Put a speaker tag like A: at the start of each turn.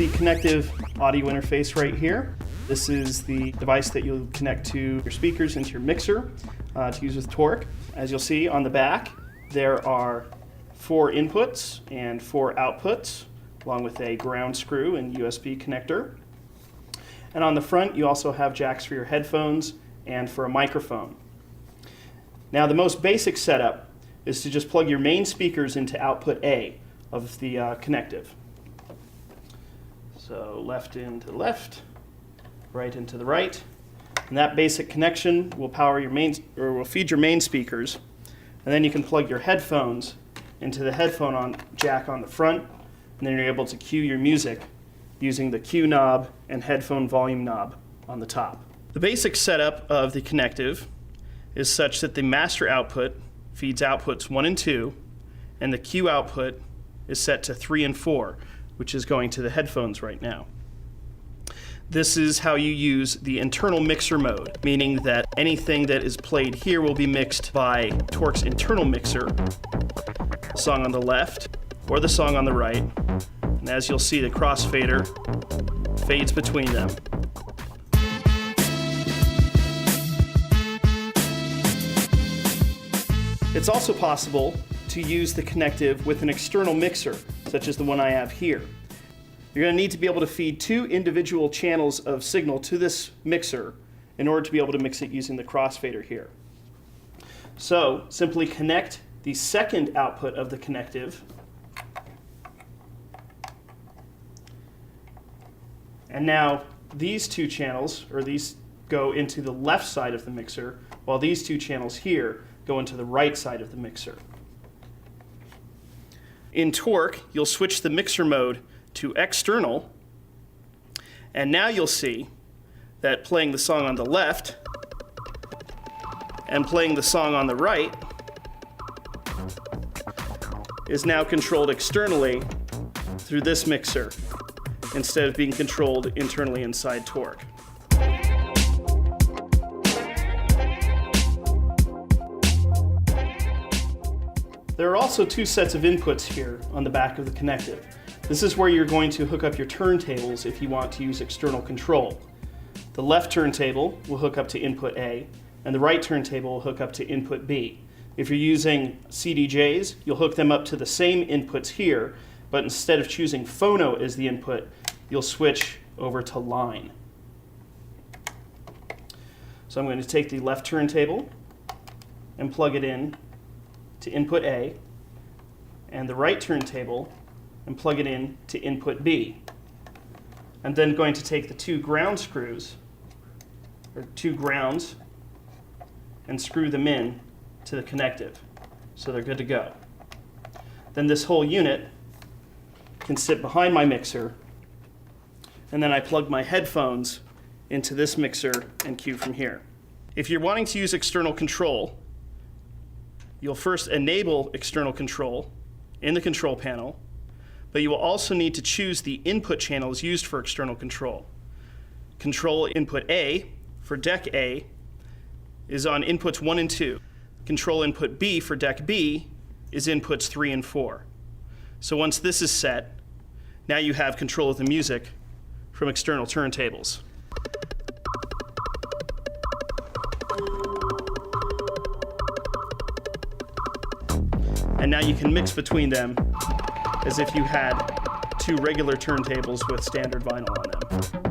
A: the connective audio interface right here. This is the device that you'll connect to your speakers into your mixer to use with Torque. As you'll see on the back, there are 4 inputs and 4 outputs, along with a ground screw and USB connector. And on the front, you also have jacks for your headphones and for a microphone. Now, the most basic setup is to just plug your main speakers into output A of the connective. So left into left, right into the right. And that basic connection will power your will feed your main speakers. And then you can plug your headphones into the headphone jack on the front, and then you're able to cue your music using the cue knob and headphone volume knob on the top. The basic setup of the connective is such that the master output feeds outputs 1 and 2, and the cue output is set to 3 and 4, which is going to the headphones right now. This is how you use the internal mixer mode, meaning that anything that is played here will be mixed by Torque's internal mixer, the song on the left or the song on the right. And as you'll see, the crossfader fades between them. It's also possible to use the connective with an external mixer, such as the one I have here. You're going to need to be able to feed 2 individual channels of signal to this mixer in order to be able to mix it using the crossfader here. So simply connect the second output of the connective, and now these 2 channels, or these go into the left side of the mixer, while these 2 channels here go into the right side of the mixer. In Torque, you'll switch the mixer mode to external, and now you'll see that playing the song on the left and playing the song on the right is now controlled externally through this mixer instead of being controlled internally inside Torque. There are also 2 sets of inputs here on the back of the connective. This is where you're going to hook up your turntables if you want to use external control. The left turntable will hook up to input A, and the right turntable will hook up to input B. If you're using CDJs, you'll hook them up to the same inputs here, but instead of choosing phono as the input, you'll switch over to line. So I'm going to take the left turntable and plug it in to input A, and the right turntable and plug it in to input B. I'm then going to take the 2 ground screws, or 2 grounds, and screw them in to the connective, so they're good to go. Then this whole unit can sit behind my mixer, and then I plug my headphones into this mixer and cue from here. If you're wanting to use external control, you'll first enable external control in the control panel, but you will also need to choose the input channels used for external control. Control input A for deck A is on inputs 1 and 2. Control input B for deck B is inputs 3 and 4. So once this is set, now you have control of the music from external turntables. And now you can mix between them as if you had 2 regular turntables with standard vinyl on them.